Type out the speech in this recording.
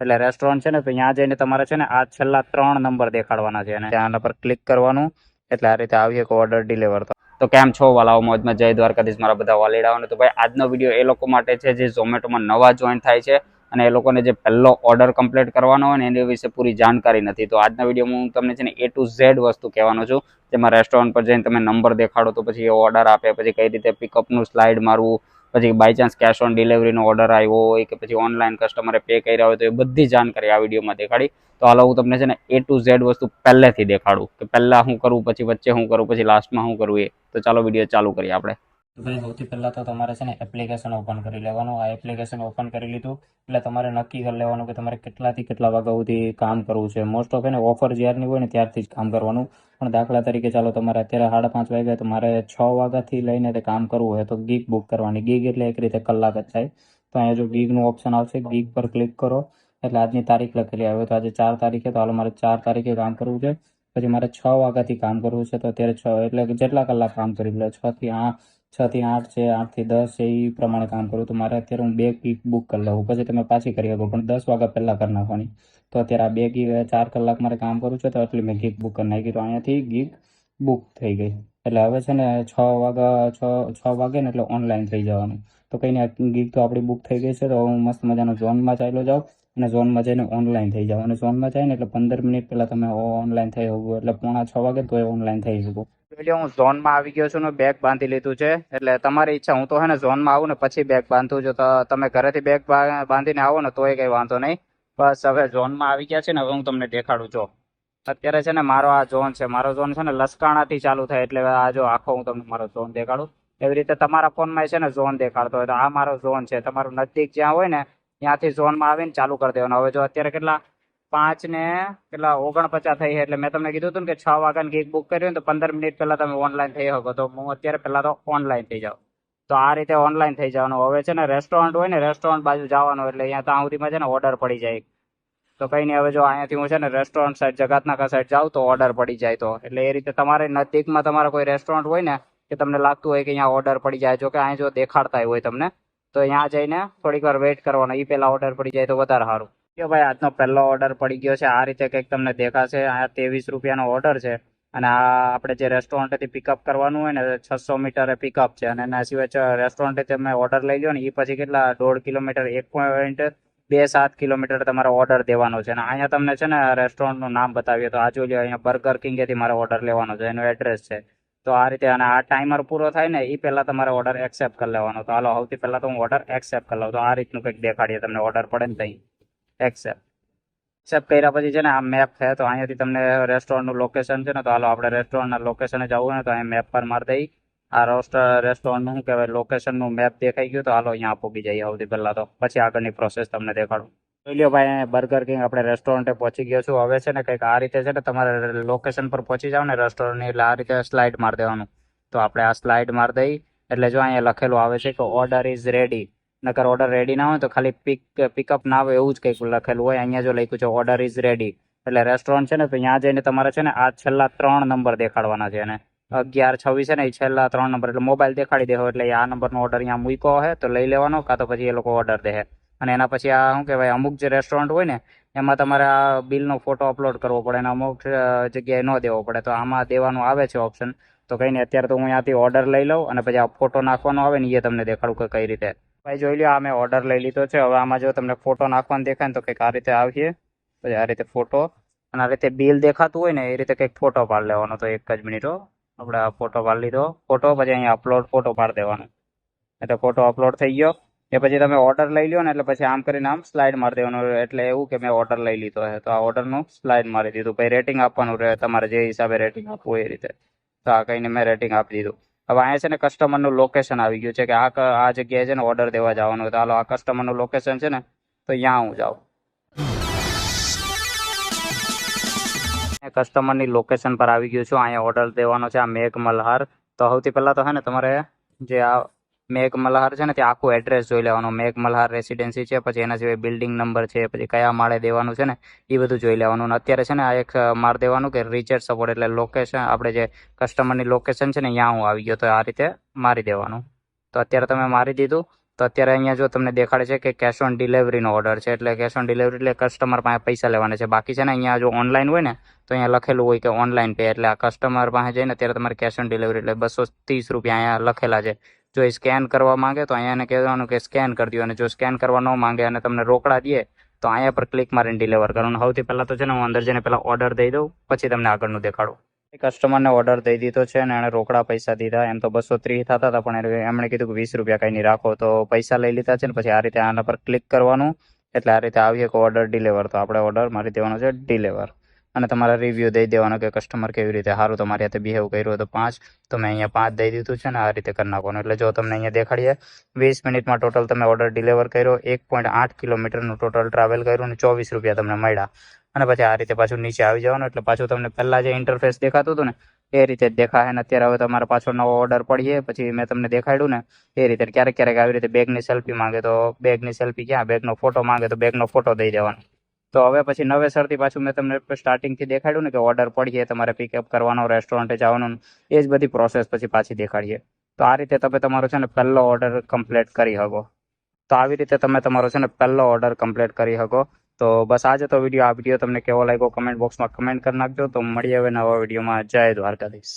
એટલે રેસ્ટોરન્ટ છે ને તો ત્યાં જઈને તમારે છે ને આ છેલ્લા 3 નંબર દેખાડવાના છે અને ત્યાં પર ક્લિક કરવાનું એટલે આ રીતે આવી એક ઓર્ડર ડિલિવર થાય. તો કેમ છો વાલાઓ, મોજમાં? જય દ્વારકાધીશ મારા બધા વાલીડાઓને. તો ભાઈ આજનો વિડીયો એ લોકો માટે છે જે ઝોમેટોમાં નવા જોઈન થાય છે અને એ લોકોને જે પહેલો ઓર્ડર કમ્પ્લીટ કરવાનો હોય ને એની વિશે પૂરી જાણકારી નથી. તો આજના વિડીયોમાં હું તમને છે ને A to Z વસ્તુ કહેવાનો છું, જેમાં રેસ્ટોરન્ટ પર જઈને તમે નંબર દેખાડો તો પછી એ ઓર્ડર આપે, પછી કઈ રીતે પિકઅપનું સ્લાઇડ મારવું, પછી બાય ચાન્સ કેશ ઓન ડિલિવરીનો ઓર્ડર આવ્યો હોય કે પછી ઓનલાઈન કસ્ટમરે પે કર્યા હોય તો એ બધી જાણકારી આ વિડીયોમાં દેખાડી. તો હાલો હું તમને છે ને A to Z વસ્તુ પહેલેથી દેખાડું કે પહેલા શું કરું, પછી વચ્ચે શું કરું, પછી લાસ્ટમાં શું કરું. તો ચાલો વિડીયો ચાલુ કરીએ આપણે. તો ભાઈ સૌથી પહેલાં તો તમારે છે ને એપ્લિકેશન ઓપન કરી લેવાનું. આ એપ્લિકેશન ઓપન કરી લીધું એટલે તમારે નક્કી કરી લેવાનું કે તમારે કેટલાથી કેટલા વાગ્યા સુધી કામ કરવું છે. મોસ્ટ ઓફ એને ઓફર જ્યારની હોય ને ત્યારથી જ કામ કરવાનું. પણ દાખલા તરીકે ચાલો તમારે અત્યારે 5:30 વાગ્યા તો મારે 6 વાગ્યાથી લઈને તે કામ કરવું હોય તો ગીગ બુક કરવાની. ગીગ એટલે એક રીતે કલાક જ થાય. તો અહીંયા જો ગીગનું ઓપ્શન આવશે, ગીગ પર ક્લિક કરો એટલે આજની તારીખ લખેલી આવે તો આજે 4 તારીખે, તો હાલો મારે 4 તારીખે કામ કરવું છે. પછી મારે 6 વાગ્યાથી કામ કરવું છે તો અત્યારે 6 એટલે જેટલા કલાક કામ કરી લે, 6 થી 8 છે, 8 થી 10 છે, એ પ્રમાણે કામ કરું. તો મારે અત્યારે હું 2 ગીગ બુક કરી લઉં, પછી તમે પાછી કરી શકો પણ 10 વાગ્યા પહેલાં કરી નાખવાની. તો અત્યારે આ 2 ગીગ 4 કલાક મારે કામ કરવું છે તો એટલી મેં ગીગ બુક કરી નાખી. તો અહીંયાથી ગીગ બુક થઈ ગઈ. એટલે હવે છે ને 6 વાગે ને એટલે ઓનલાઈન થઈ જવાનું. તો કંઈ નહીં, ગીગ તો આપણી બુક થઈ ગઈ છે. તો હું મસ્ત મજાનો ઝોનમાં ચાલ્યો જાઉં અને ઝોનમાં જઈને ઓનલાઈન થઈ જાવ. અને ઝોનમાં જાય ને એટલે 15 મિનિટ પહેલાં તમે ઓનલાઈન થઈ શકો, એટલે 5:45 વાગે તો એ ઓનલાઈન થઈ શકો. એટલે હું ઝોનમાં આવી ગયો છું ને બેગ બાંધી લીધું છે. એટલે તમારી ઈચ્છા, હું તો હે ને ઝોનમાં આવું ને પછી બેગ બાંધું. જો તમે ઘરેથી બેગ બાંધીને આવો ને તોય કંઈ વાંધો નહીં. બસ હવે ઝોનમાં આવી ગયા છે ને હવે હું તમને દેખાડું છું. અત્યારે છે ને મારો આ ઝોન છે, મારો ઝોન છે ને લસકાણાથી ચાલુ થાય એટલે આ જો આખો હું તમને મારો ઝોન દેખાડું. એવી રીતે તમારા ફોનમાં છે ને ઝોન દેખાડતો હોય તો આ મારો ઝોન છે. તમારું નજદીક જ્યાં હોય ને ત્યાંથી ઝોનમાં આવીને ચાલુ કરી દેવાનું. હવે જો અત્યારે કેટલા 5:49 થઈ છે એટલે મેં તમને કીધું હતું ને કે 6 વાગ્યાની ગીગ બુક કરી હોય ને તો 15 મિનિટ પહેલા તમે ઓનલાઈન થઈ શકો. તો હું અત્યારે પહેલા તો ઓનલાઈન થઈ જાઉં. તો આ રીતે ઓનલાઈન થઈ જવાનું. હવે છે ને રેસ્ટોરન્ટ હોય ને રેસ્ટોરન્ટ બાજુ જવાનું એટલે અહીંયા ત્યાં સુધીમાં છે ને ઓર્ડર પડી જાય. તો કંઈ નહીં, હવે જો અહીંયાથી હું છે ને રેસ્ટોરન્ટ સાઈડ જગાતનાકા સાઈડ જાઉં તો ઓર્ડર પડી જાય. તો એટલે એ રીતે તમારે નજીકમાં તમારા કોઈ રેસ્ટોરન્ટ હોય ને કે તમને લાગતું હોય કે અહીંયા ઓર્ડર પડી જાય, જો કે અહીંયા જો દેખાડતા હોય તમને, તો અહીંયા જઈને થોડીક વાર વેઇટ કરવાનો. એ પહેલાં ઓર્ડર પડી જાય તો વધારે સારું. કે ભાઈ આજનો પહેલો ઓર્ડર પડી ગયો છે. આ રીતે કંઈક તમને દેખાશે. આ 23 રૂપિયાનો ઓર્ડર છે અને આ આપણે જે રેસ્ટોરન્ટથી પિકઅપ કરવાનું હોય ને 600 મીટરે પિકઅપ છે. અને એના સિવાય રેસ્ટોરન્ટથી તમે ઓર્ડર લઈ લો ને એ પછી કેટલા 1.5 કિલોમીટર 1.27 કિલોમીટર તમારે ઓર્ડર દેવાનો છે. અને અહીંયા તમને છે ને રેસ્ટોરન્ટનું નામ બતાવીએ તો આ જોઈ લો, અહીંયા બર્ગર કિંગેથી મારે ઓર્ડર લેવાનો છે, એનું એડ્રેસ છે. તો આ રીતે, અને આ ટાઈમર પૂરો થાય ને એ પહેલાં તમારે ઓર્ડર એક્સેપ્ટ કરી લેવાનો. તો હાલો સૌથી પહેલાં તો હું ઓર્ડર એક્સેપ્ટ કરી લઉં. તો આ રીતનું કંઈક દેખાડીએ તમને, ઓર્ડર પડે ને ત્યાં એક્સેપ્ટ કર્યા પછી છે ને આ મેપ છે. તો અહીંયાથી તમને રેસ્ટોરન્ટનું લોકેશન છે ને, તો હાલો આપણે રેસ્ટોરન્ટના લોકેશને જવું ને તો અહીંયા મેપ પર મારી દઈ. આ રેસ્ટોરન્ટનું શું કહેવાય લોકેશનનું મેપ દેખાઈ ગયું. તો હાલો અહીંયા પૂગી જઈએ સૌથી પહેલાં, તો પછી આગળની પ્રોસેસ તમને દેખાડું. જોઈ લો ભાઈ, બર્ગર કિંગ આપણે રેસ્ટોરન્ટે પહોંચી ગયો છું. હવે છે ને કંઈક આ રીતે છે ને તમારે લોકેશન પર પહોંચી જાવ ને રેસ્ટોરન્ટની એટલે આ રીતે સ્લાઇડ મારી દેવાનું. તો આપણે આ સ્લાઇડ મારી દઈ એટલે જો અહીંયા લખેલું આવે છે કે ઓર્ડર ઇઝ રેડી. નકર ઓર્ડર રેડી ના હોય તો ખાલી પિકઅપ ના આવે એવું જ કંઈક લખેલું હોય. અહીંયા જો લખ્યું છે ઓર્ડર ઇઝ રેડી એટલે રેસ્ટોરન્ટ છે ને, તો ત્યાં જઈને તમારે છે ને આ છેલ્લા 3 નંબર દેખાડવાના છે. અને 1126 છે ને એ છેલ્લા 3 નંબર એટલે મોબાઈલ દેખાડી દેવો એટલે આ નંબરનો ઓર્ડર અહીંયા મૂક્યો હોય તો લઈ લેવાનો, કાં તો પછી એ લોકો ઓર્ડર દે. અને એના પછી આ શું કહેવાય અમુક જે રેસ્ટોરન્ટ હોય ને એમાં તમારે આ બિલનો ફોટો અપલોડ કરવો પડે અને અમુક જગ્યાએ ન દેવો પડે. તો આમાં દેવાનું આવે છે ઓપ્શન. તો કંઈ નહીં, અત્યારે તો હું અહીંયાથી ઓર્ડર લઈ લઉં અને પછી આ ફોટો નાખવાનો આવે ને એ તમને દેખાડું કે કઈ રીતે. ભાઈ જોઈ લો, આ મેં ઓર્ડર લઈ લીધો છે. હવે આમાં જો તમને ફોટો નાખવાનું દેખાય ને તો કંઈક આ રીતે આવીએ, પછી આ રીતે ફોટો અને આ રીતે બિલ દેખાતું હોય ને એ રીતે કંઈક ફોટો પાડી લેવાનો. તો એક જ મિનિટો, આપણે આ ફોટો પાડી લીધો ફોટો, પછી અહીંયા અપલોડ ફોટો પાડી દેવાનો. એટલે ફોટો અપલોડ થઈ ગયો. એ પછી તમે ઓર્ડર લઈ લો ને એટલે પછી આમ કરીને આમ સ્લાઇડ મારી દેવાનું. એટલે એવું કે મેં ઓર્ડર લઈ લીધો છે તો આ ઓર્ડરનું સ્લાઇડ મારી દીધું. પછી રેટિંગ આપવાનું રહે તમારે જે હિસાબે રેટિંગ આપવું એ રીતે. તો આ કહીને મેં રેટિંગ આપી દીધું. હવે અહીંયા છે ને કસ્ટમરનું લોકેશન આવી ગયું છે કે આ જગ્યાએ છે ને ઓર્ડર દેવા જવાનું. તો હાલો આ કસ્ટમરનું લોકેશન છે ને તો અહીંયા હું જાઉં. કસ્ટમરની લોકેશન પર આવી ગયું છું. અહીંયા ઓર્ડર દેવાનો છે આ મેઘ મલ્હાર. તો સૌથી પહેલાં તો છે ને તમારે જે આ મેઘ મલ્હાર છે ને ત્યાં આખું એડ્રેસ જોઈ લેવાનું. મેઘ મલ્હાર રેસિડેન્સી છે, પછી એના સિવાય બિલ્ડિંગ નંબર છે, પછી કયા માળે દેવાનું છે ને એ બધું જોઈ લેવાનું. અને અત્યારે છે ને આ એક માર દેવાનું કે રીચેટ સપોર્ટ એટલે લોકેશન, આપણે જે કસ્ટમરની લોકેશન છે ને ત્યાં હું આવી ગયો. તો આ રીતે મારી દેવાનું. તો અત્યારે તમે મારી દીધું. તો અત્યારે અહીંયા જો તમને દેખાડે છે કે કેશ ઓન ડિલિવરીનો ઓર્ડર છે, એટલે કેશ ઓન ડિલિવરી એટલે કસ્ટમર પાસે પૈસા લેવાના છે. બાકી છે ને અહીંયા જો ઓનલાઈન હોય ને તો અહીંયા લખેલું હોય કે ઓનલાઈન પે, એટલે આ કસ્ટમર પાસે જઈને અત્યારે તમારે કેશ ઓન ડિલિવરી એટલે 230 રૂપિયા અહીંયા લખેલા છે. જો એ સ્કેન કરવા માંગે તો અહીંયા એને કહેવાનું કે સ્કેન કરી દો, અને જો સ્કેન કરવા ન માંગે અને તમને રોકડા દે તો અહીંયા પર ક્લિક મારીને ડિલિવર કરવાનું. સૌથી પહેલાં તો છે ને હું અંદર જઈને પહેલાં ઓર્ડર દઈ દઉં, પછી તમને આગળનું દેખાડું. કસ્ટમરને ઓર્ડર દઈ દીધો છે અને એણે રોકડા પૈસા દીધા. એમ તો 230 થતા હતા, પણ એમણે કીધું કે 20 રૂપિયા કંઈ નહીં રાખો, તો પૈસા લઈ લીધા છે ને પછી આ રીતે આના પર ક્લિક કરવાનું, એટલે આ રીતે આવી એક ઓર્ડર ડિલિવર. તો આપણે ઓર્ડર મારી દેવાનો છે ડિલિવર, અને તમારે રિવ્યૂ દઈ દેવાનો કે કસ્ટમર કેવી રીતે સારું તમારી હાથે બિહેવ કર્યું હોય તો 5, તો મેં અહીંયા 5 દઈ દીધું છે ને આ રીતે કરી નાખવાનું. એટલે જો તમને અહીંયા દેખાડીએ 20 મિનિટમાં ટોટલ તમે ઓર્ડર ડિલિવર કર્યો, 1.8 કિલોમીટરનું ટોટલ ટ્રાવેલ કર્યું અને 24 રૂપિયા તમને મળ્યા. અને પછી આ રીતે પાછું નીચે આવી જવાનું, એટલે પાછું તમને પહેલાં જે ઇન્ટરફેસ દેખાતું હતું ને એ રીતે જ દેખાય. અને અત્યારે હવે તમારે પાછો નવો ઓર્ડર પડીએ પછી મેં તમને દેખાડ્યું ને એ રીતે. ક્યારેક ક્યારેક આવી રીતે બેગની સેલ્ફી માંગે તો બેગની સેલ્ફી ક્યાં, બેગનો ફોટો માંગે તો બેગનો ફોટો દઈ દેવાનો. તો હવે પછી નવેસરથી પાછું મેં તમને સ્ટાર્ટિંગથી દેખાડ્યું ને કે ઓર્ડર પડીએ તમારે પિકઅપ કરવાનો, રેસ્ટોરન્ટે જવાનું, એ જ બધી પ્રોસેસ પછી પાછી દેખાડીએ. તો આ રીતે તમે તમારો છે ને પહેલો ઓર્ડર કમ્પ્લીટ કરી શકો. તો આવી રીતે તમે તમારો છે ને પહેલો ઓર્ડર કમ્પ્લીટ કરી શકો. તો બસ આજે તો વિડીયો, આ વિડીયો તમને કેવો લાગ્યો કમેન્ટ બોક્સમાં કમેન્ટ કરી નાખજો. તો મળીએ હવે નવા વિડીયોમાં. જય દ્વારકાધીશ.